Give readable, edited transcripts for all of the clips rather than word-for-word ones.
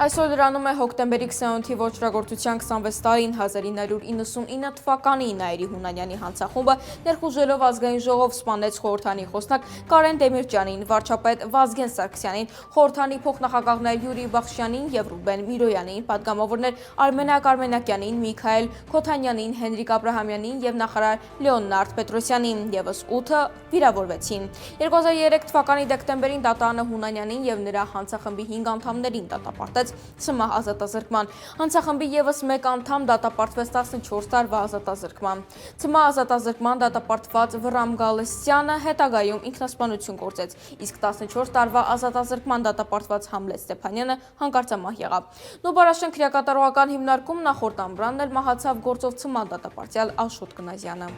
Այսօր դրանում է հոկտեմբերի 27-ի ոճրագործության 26 տարին 1999 թվականի Նաիրի Հունանյանի հանցախումբը ներխուժելով ազգային ժողով սպանեց խորհրդանի խոսնակ Կարեն Դեմիրճյանին, վարչապետ Վազգեն Սարգսյանին, խորհրդանի փոխնախագահներ Յուրի Բախշյանին և Ռուբեն Միրոյանին, պատգամավորներ Արմենակ Արմենակյանին, Միքայել Քոթանյանին, Հենրիկ Աբրահամյանին և նախարար Լեոնարդ Պետրոսյանին, ևս 8-ը վիրավորվեցին։ 2003 թվականի դեկտեմբերին դատարանը Հունանյանին և նրա հանցախմբի 5 անդամներին դատապարտեց ՑՄՀ ազատազրկման։ Հանցախմբի ևս մեկ անդամ դատապարտվեց 14 տարվա ազատազրկման։ ՑՄՀ ազատազրկման դատապարտված Վռամ Գալստյանը հետագայում ինքնասպանություն գործեց, իսկ 14 տարվա ազատազրկման դատապարտված Համլետ Ստեփանյանը հանկարծամահ եղավ։ Նոբարաշեն քրեակատարողական հիմնարկում նախորդ ամռանն էլ մահացավ գործով ՑՄՀ դատապարտյալ Աշոտ Կնազյանը։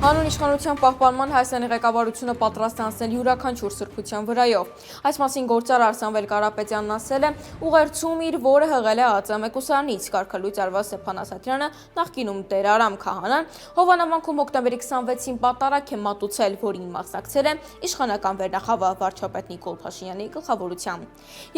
Հանուն իշխանության պահպանման Հայաստանի ղեկավարությունը պատրաստ է անցնել յուրաքանչյուր սրբության վրայով։ Այս մասին գործարար Սամվել Կարապետյանն ասել է, ուղերձում իր, որը հղել է ԱԾՄ մեկուսարանից, կարգալույծ Արված Ստեփան Ասատրյանը, նախկինում Տեր Արամ Քահանան, Հովանավանքում հոկտեմբերի 26-ին պատարագ է մատուցել, որին մասնակցել է իշխանական վերնախավը վարչապետ Նիկոլ Փաշինյանի գլխավորությամբ։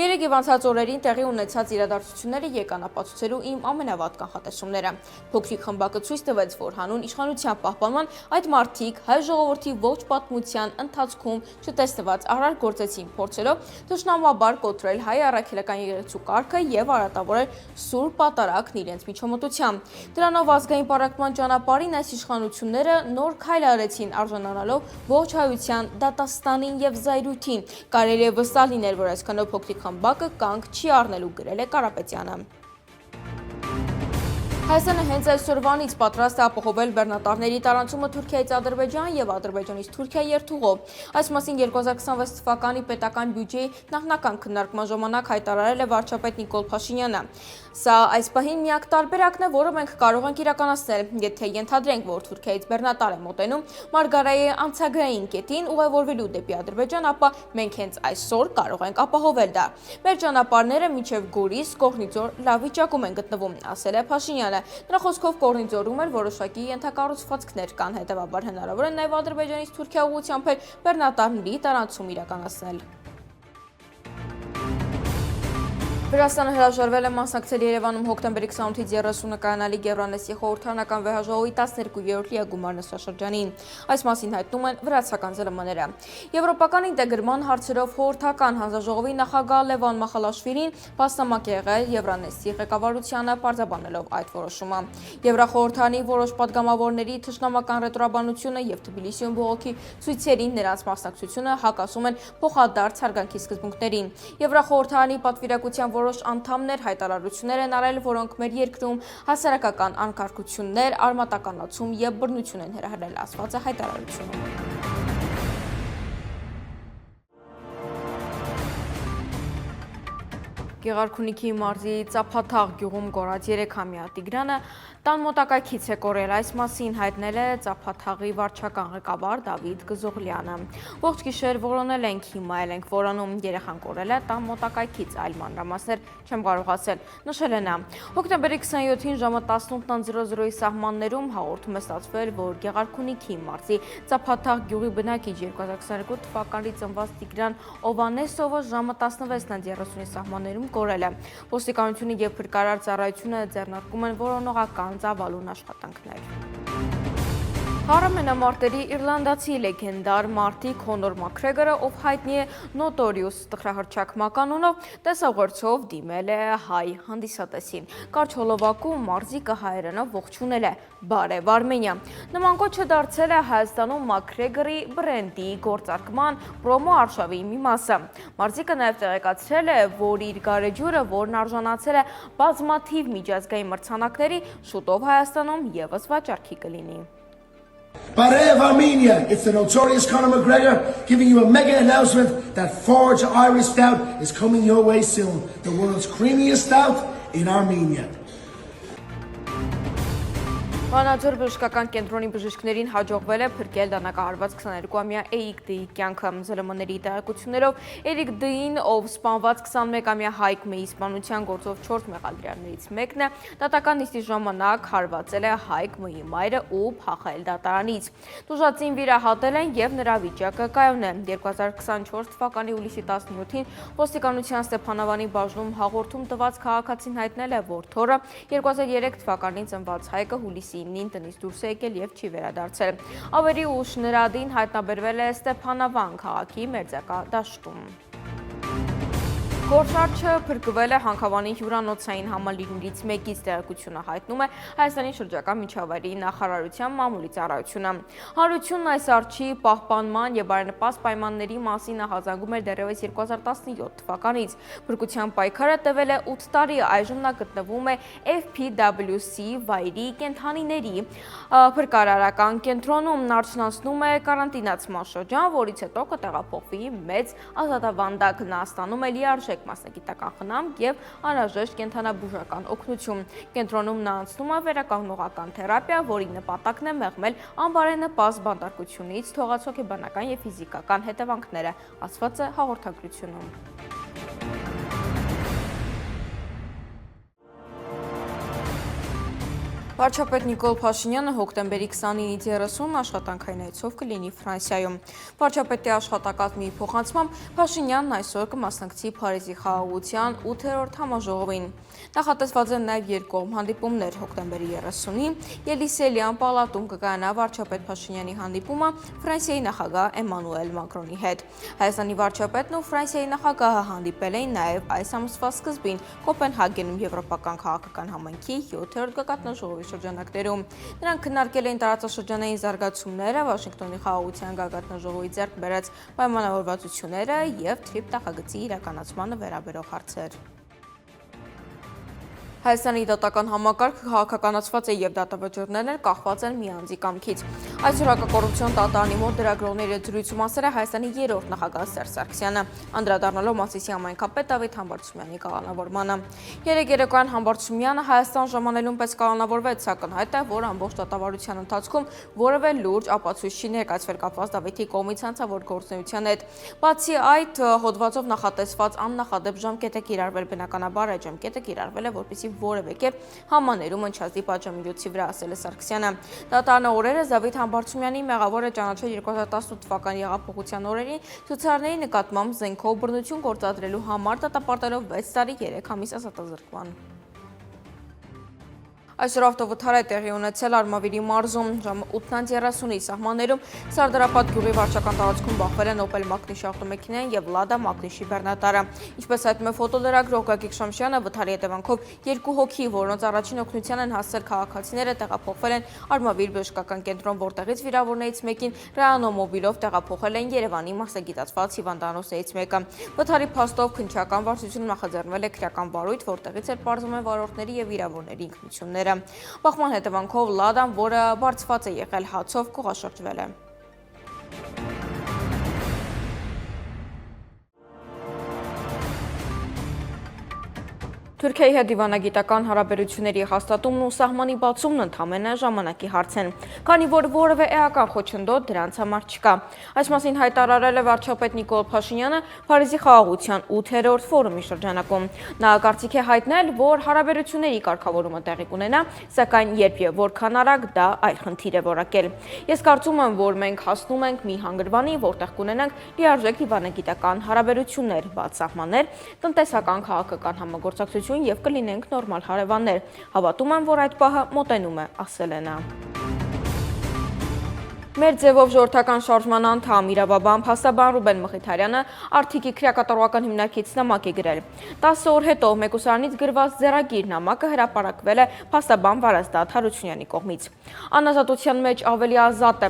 Երեկ և անցած օրերին տեղի ունեցած իրադարձությունները եկան ապացուցելու իմ ամենավատ կանխատեսումները։ Փոքրիկ խմբակը ցույց տվեց, որ հանուն իշխանության պահպանման այդ մարդիկ հայ ժողովրդի ողջ պատմության ընթացքում չտեսնված արար գործեցին, փորձելով թշնամաբար կոտրել հայ առաքելական եկեղեցու կարգը և արատավորել սուրբ պատարագն իրենց միջամտությամբ։ Դրանով ազգային պառակտման ճանապարհին այս իշխանությունները նոր քայլ արեցին, արժանանալով ողջ հայության դատաստանին և զայրույթին։ Կարելի է վստահ լինել, որ այսքանով փոքրիկ խմբակը կանգ չի առնելու, գրել է Կարապետյանը։ Հայաստանը հենց այսօրվանից պատրաստ է ապահովել բեռնատարների տարանցումը Թուրքիայից Ադրբեջան և Ադրբեջանից Թուրքիա երթուղով։ Այս մասին 2026 թվականի պետական բյուջեի նախնական քննարկման ժամանակ հայտարարել է վարչապետ Նիկոլ Փաշինյանը։ Սա այս պահին միակ տարբերակն է, որը մենք կարող ենք իրականացնել, եթե ենթադրենք, որ Թուրքիայից բեռնատար է մոտենում Մարգարայի անցագրային կետին ուղևորվելու դեպի Ադրբեջան, ապա մենք հենց այսօր կարող ենք ապահովել դա։ Մեր ճանապարհները մինչև Գորիս, Կորնիձոր լավ վիճակում են գտնվում, ասել է Փաշինյանը։ Նրա խոսքով Կորնիձորում էլ որոշակի ենթակառուցվածքներ կան, հետևաբար հնարավոր է նաև Ադրբեջանից Թուրքիա ուղղությամբ բեռնատարների տարանցում իրականացնել։ Վրաստանը հրաժարվել է մասնակցել Երևանում հոկտեմբերի 28-ից 30-ը կայանալիք Եվրանեսի խորհրդարանական վեհաժողովի 12-րդ լիագումար նստաշրջանին։ Այս մասին հայտնում են վրացական ԶԼՄ-ները։ Եվրոպական ինտեգրման հարցերով խորհրդական հանձնաժողովի նախագահ Լևոն Մախալաշվիլին փաստամակ է եղել Եվրանեսի ղեկավարությանը, պարզաբանելով այդ որոշումը։ Եվրախորհրդանի որոշ պատգամավորների թշնամական ռետորաբանությունը և Թբիլիսիում բողոքի ցույցերին նրանց մասնակցությունը հակասում են փոխադարձ հարգանքի սկզբունքներին։ Եվրախորհրդանի պատվիրակության որոշ անդամներ հայտարարություններ են արել, որոնք մեր երկրում հասարակական անկարգություններ, արմատականացում և բռնություն են հրահրել, ասված է հայտարարությունում։ Գեղարքունիքի մարզի Ծափաթաղ գյուղում կորած 3-ամյա Տիգրանը տան մոտակայքից է կորել, այս մասին հայտնել է Ծափաթաղի վարչական ղեկավար Դավիթ Գզողլյանը։ Ողջ գիշեր որոնել ենք, հիմա էլ ենք որոնում, երեխան կորել է տան մոտակայքից, այլ մանրամասներ չեմ կարող ասել, նշել է նա։ Հոկտեմբերի 27-ին ժամը 18:00-ի սահմաններում հաղորդում է ստացվել, որ Գեղարքունիքի մարզի Ծափաթաղ գյուղի բնակիչ 2022 թվականի ծնված Տիգրան Օվանեսովը ժամը 16:30-ի սահմաններում կորել է։ Ոստիկանությունը և փրկարար ծառայությունը ձեռնարկում են որոնողական ծավալուն աշխատանքներ։ Հարամենամարտերի իռլանդացի լեգենդար մարտի Քոնոր Մաքրեգորը, ով հայտնի է Նոտորիուս տխրահռչակ մականունով, տեսողերցով դիմել է հայ հանդիսատեսին։ Կարճ հոլովակում մարզիկը հայերենով ողջունել է «Բարև Արմենիա»։ Նման կոչը դարձել է Հայաստանում Մաքրեգորի բրենդի գործարկման պրոմո արշավի մի մասը։ Մարզիկը նաև տեղեկացրել է, որ իր գարեջուրը, որն արժանացել է բազմաթիվ միջազգային մրցանակների, շուտով Հայաստանում ևս վաճառքի կլինի։ Barev Armenia, it's the notorious Conor McGregor giving you a mega announcement that Forge Irish Stout is coming your way soon. The world's creamiest stout in Armenia. Վանաձոր բժշկական կենտրոնի բժիշկներին հաջողվել է փրկել դանակահարված 22-ամյա Էրիկ Դ.-ի կյանքը։ ԶԼՄ-ների տեղեկություններով Էրիկ Դ.-ին, ով սպանված 21-ամյա Հայկ Մ.-ի սպանության գործով 4 մեղադրյալներից մեկն է, դատական նիստի ժամանակ հարվածել է Հայկ Մ.-ի մայրը ու փախել դատարանից։ Տուժածին վիրահատել են եւ նրա վիճակը կայուն է։ 2024 թվականի հուլիսի 17-ին ոստիկանության Ստեփանավանի բաժնում հաղորդում տված քաղաքացին հայտնել է, որ թորը 2003 թվականին ծնված Հայկը հուլիսի 9-ին տնից դուրս է եկել եւ չի վերադարձել։ Ավելի ուշ նրա դին հայտնաբերվել է Ստեփանավան քաղաքի մերձակա դաշտում։ Գործարչը փրկվել է Հանքավանի հյուրանոցային համալիրներից մեկից, տեղեկությունը հայտնում է Հայաստանի շրջակա միջավայրի նախարարության մամուլի ծառայությունը։ Հանրությունն այս արջի պահպանման եւ բարենպաստ պայմանների մասին նախաձեռնում էր դեռևս 2017 թվականից։ Փրկության պայքարը տևել է 8 տարի, այժմ նա գտնվում է FPWC վայրի կենդանիների փրկարարական կենտրոնում, արդյունացնում է կարանտինացման շրջան, որից հետո կտեղափոխվի մեծ ազատավանդակ, նա ստանում է լիարժեք մասնագիտական խնամք եւ անհրաժեշտ կենթանաբուժական օգնություն։ Կենտրոնում նա անցնում է վերականգնողական թերապիա, որի նպատակն է մեղմել անբարենպաստ բանտարկությունից թողած հոգեբանական եւ ֆիզիկական հետևանքները, ասված է հաղորդագրությունում։ Վարչապետ Նիկոլ Փաշինյանը հոկտեմբերի 29-ից 30 աշխատանքային այցով կլինի Ֆրանսիայում։ Վարչապետի աշխատակազմի փոխանցմամբ Փաշինյանն այսօր կմասնակցի Փարիզի խաղաղության 8-րդ համաժողովին։ Նախատեսված են նաև երկկողմ հանդիպումներ։ Հոկտեմբերի 30-ին Ելիսեյյան պալատում կկայանա վարչապետ Փաշինյանի հանդիպումը Ֆրանսիայի նախագահ Էմանուել Մակրոնի հետ։ Հայաստանի վարչապետն ու Ֆրանսիայի նախագահը հանդիպել էին նաև այս ամսվա սկզբին Կոպենհագենում Եվրոպական քաղաքական համայնքի 7-րդ գագաթնաժողովի շրջանակներում։ Նրանք քննարկել էին տարածաշրջանային զարգացումները, Վաշինգտոնի խաղաղության գագաթնաժողովի ձեռք բերած պայմանավորվածությունները եւ TRIP նախագծի իրականացմանը վերաբերող հարցեր։ Հայաստանի դատական համակարգը քաղաքականացված է եւ դատավճիռներն կախված են մի անձի կամքից։ Այսօր հակակոռուպցիոն դատարանի մոտ դրագրողների զրույցում ասել է Հայաստանի 3-րդ նախագահ Սերժ Սարգսյանը, անդրադառնալով Մասիսի համայնքապետ Դավիթ Համբարձումյանի կալանավորմանը։ Երեկ երեկոյան Համբարձումյանը Հայաստան ժամանելուն պես կալանավորվեց, սակայն հայտ է, որ ամբողջ դատավարության ընթացքում որևէ լուրջ ապացույց չի ներկայացվել կապված Դավիթի կողմից հանցավոր գործունեության հետ։ Բացի այդ, հոդվածով նախատեսված աննախադեպ ժամկետ է կիրառվել, բնականաբար այդ ժամկետը կիրառվել է, որպեսզի որևէ կերպ համաներում ընչացի պատժամիջոցի վրա, ասել է Սարգսյանը։ Դատարանը օրերս Դավիթ Համբարձումյանի մեղավոր է ճանաչել 2018 թվականի հեղափոխության օրերին ցուցարների նկատմամբ զենքով բռնություն գործադրելու համար, դատապարտելով 6 տարի 3 ամիս ազատազրկման։ Այսօր ավտովթար է տեղի ունեցել Արմավիրի մարզում, ժամը 8:30-ի սահմաններում Սարդարապատ գյուղի վարչական տարածքում բախվել են Opel Մակնիշի ավտոմեքենան եւ Lada Մակնիշի բեռնատարը։ Ինչպես հայտնում է ֆոտոլրագրող Գագիկ Շամշյանը, վթարի հետևանքով 2 հոգի, որոնց առաջին օգնության են հասել քաղաքացիները, տեղափոխվել են Արմավիր բժշկական կենտրոն, որտեղից վիրավորներից մեկին ռեանոմոբիլով տեղափոխել են Երևանի մասնագիտացված հիվանդանոցներից մեկը։ Վթարի փաստով քննչական վարչությունում նախաձեռնվել է քրեական վարույթ, որտեղից էլ պարզվում են վարորդների եւ վիրավորների ինքնությունները։ Բախման հետևանքով Լադան, որը բարձված է եղել հացով, կողաշրջվել է։ Թուրքիայի հետ դիվանագիտական հարաբերությունների հաստատումն ու սահմանի բացումն ընդամենը ժամանակի հարց են, քանի որ որևէ էական խոչընդոտ դրանց համար չկա։ Այս մասին հայտարարել է վարչապետ Նիկոլ Փաշինյանը Փարիզի խաղաղության 8-րդ ֆորումի շրջանակում։ Նա կարծիք է հայտնել, որ հարաբերությունների կարգավորումը տեղի կունենա, սակայն երբ եւ որքան արագ դա այլ խնդիր է որակել։ Ես կարծում եմ, որ մենք հասնում ենք մի հանգրվանի, որտեղ կունենանք լիարժեք դիվանագիտական հարաբերություններ, բաց սահմաններ, տնտեսական քաղաքական համագործակցություն եւ կլինենք նորմալ հարևաններ։ Հավատում եմ, որ այդ պահը մոտենում է, ասել է նա։ Մեր ձևով ժողովրդական շարժման անդամ իրավաբան փաստաբան Ռուբեն Մխիթարյանը Արթիկի քրեակատարողական հիմնարկից նամակ է գրել։ 10 օր հետո մեկուսարանից գրված ձեռագիր նամակը հրապարակվել է փաստաբան Վարազդատ Հարությունյանի կողմից։ Անազատության մեջ ավելի ազատ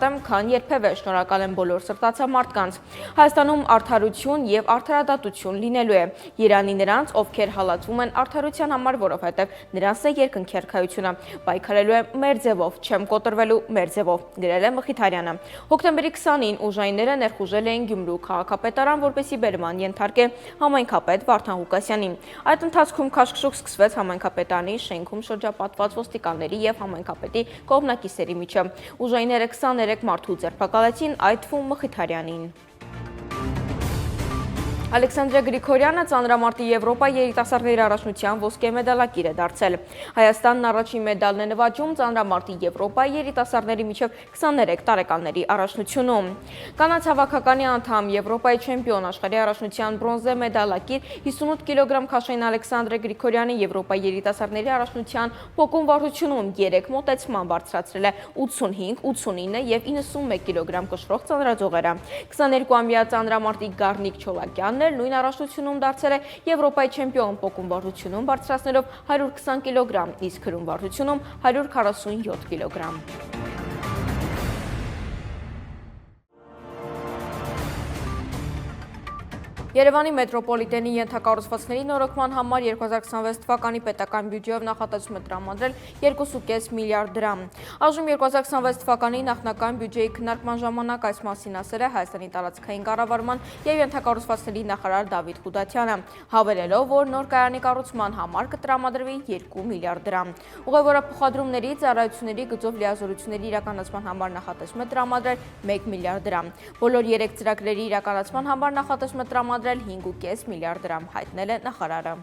եմ, քան երբևէ, շնորհակալ եմ բոլոր սրտացավ մարդկանց։ Հայաստանում արդարություն եւ արդարադատություն լինելու է։ Երանի նրանց, ովքեր հալածվում են արդարության համար, որովհետեւ նրանց է երկնքի արքայությունը։ Պայքարելու եմ մեր ձևով, չեմ կոտրվելու մեր ձևով։ հայտարարել է Մխիթարյանը։ Հոկտեմբերի 20-ին ուժայինները ներխուժել էին Գյումրու քաղաքապետարան, որպեսզի բերման ենթարկեն համայնքապետ Վարդան Ղուկասյանին։ Այդ ընթացքում քաշքշուկ սկսվեց համայնքապետարանի շենքում շրջապատված ոստիկանների եւ համայնքապետի կողմնակիցների միջև։ Ուժայինները 23 մարդու ձերբակալեցին, այդ թվում Մխիթարյանին։ Ալեքսանդրե Գրիգորյանը ծանրամարտի Եվրոպա երիտասարդների առաջնության ոսկե մեդալակիր է դարձել։ Հայաստանն առաջին մեդալն է նվաճում ծանրամարտի Եվրոպա երիտասարդների միջև 23 տարեկանների առաջնությունում։ Կանանց հավաքականի անդամ Եվրոպայի չեմպիոն աշխարհի առաջնության բրոնզե մեդալակիր 58 կիլոգրամ քաշային Ալեքսանդրե Գրիգորյանը Եվրոպայի երիտասարդների առաջնության փոկում վարժությունում 3 մոտեցման բարձրացրել է 85, 89 եւ 91 կիլոգրամ կշռող ծանրաձողերը։ 22-ամյա ծանրամարտի Գառնիկ Չոլակյանն նույն առաջնությունում դարձել է Եվրոպայի չեմպիոն փոկում վարժությունում բարձրացնելով 120 կիլոգրամ, իսկ քրում վարժությունում 147 կիլոգրամ։ Երևանի մետրոպոլիտենի ենթակառուցվածքների նորոգման համար 2026 թվականի պետական բյուջեով նախատեսում է տրամադրել 2.5 միլիարդ դրամ։ Այժմ 2026 թվականի նախնական բյուջեի քննարկման ժամանակ այս մասին ասել է Հայաստանի տարածքային կառավարման եւ ենթակառուցվածքների նախարար Դավիթ Խուդատյանը, հավելելով, որ նոր կայարանի կառուցման համար կտրամադրվի 2 միլիարդ դրամ։ Ուղևորափոխադրումների, ծառայությունների գծով լիազորությունների իրականացման համար նախատեսում է տրամադրել 1 միլիարդ դրամ։ Բոլոր 3 ծրագրերի իրականացման համար նախատեսում է տրամադրել 5.5 միլիարդ դրամ, հայտնել է նախարարը։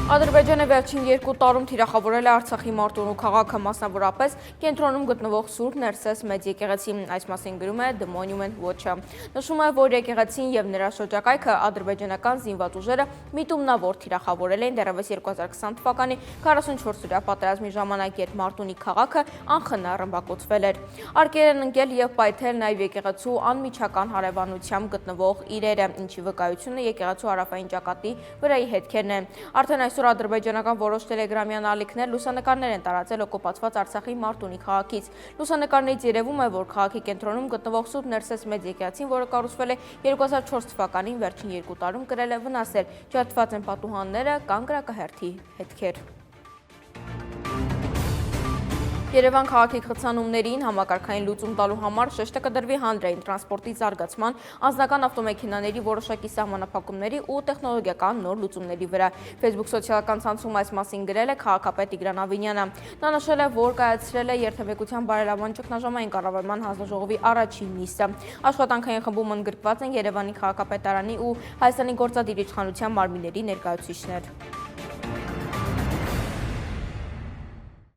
Ադրբեջանը վերջին 2 տարում թիրախավորել է Արցախի Մարտունու քաղաքը, մասնավորապես կենտրոնում գտնվող Սուրբ Ներսես մեծ եկեղեցին, այս մասին գրում է The Monument Watch-ը։ Նշում է, որ եկեղեցին եւ նրա շրջակայքը ադրբեջանական զինված ուժերը միտումնավոր թիրախավորել էին դեռևս 2020 թվականի 44-օրյա պատերազմի ժամանակ, երբ Մարտունի քաղաքը անխնա ռմբակոծվել էր։ Արկեր են ընկել եւ պայթել նաեւ եկեղեցու անմիջական հարևանությամբ գտնվող իրերը, ինչի վկայությունը եկեղեցու հարավային ճակատի վրայի հետքերն են։ Արդեն այսօր ադրբեջանական որոշ տելեգրամյան ալիքներ լուսանկարներ են տարածել օկուպացված Արցախի Մարտունի քաղաքից։ Լուսանկարներից երևում է, որ քաղաքի կենտրոնում գտնվող Սուրբ Ներսես մեծ եկեղեցին, որը կառուցվել է 2004 թվականին, վերջին 2 տարում կրել է վնասեր, ջարդված են պատուհանները, կան կրակահերթի հետքեր։ Երևան քաղաքի խցանումներին համակարգային լուծում տալու համար շեշտը կդրվի հանրային տրանսպորտի զարգացման, անձնական ավտոմեքենաների որոշակի սահմանափակումների ու տեխնոլոգիական նոր լուծումների վրա։ Facebook սոցիալական ցանցում այս մասին գրել է քաղաքապետ Տիգրան Ավինյանը։ Նա նշել է, որ կայացրել է երթևեկության բարելավման ճգնաժամային կառավարման հանձնաժողովի առաջին նիստը։ Աշխատանքային խմբում ընդգրկված են Երևանի քաղաքապետարանի ու Հայաստանի գործադիր իշխանության մարմինների ներկայացուցիչներ։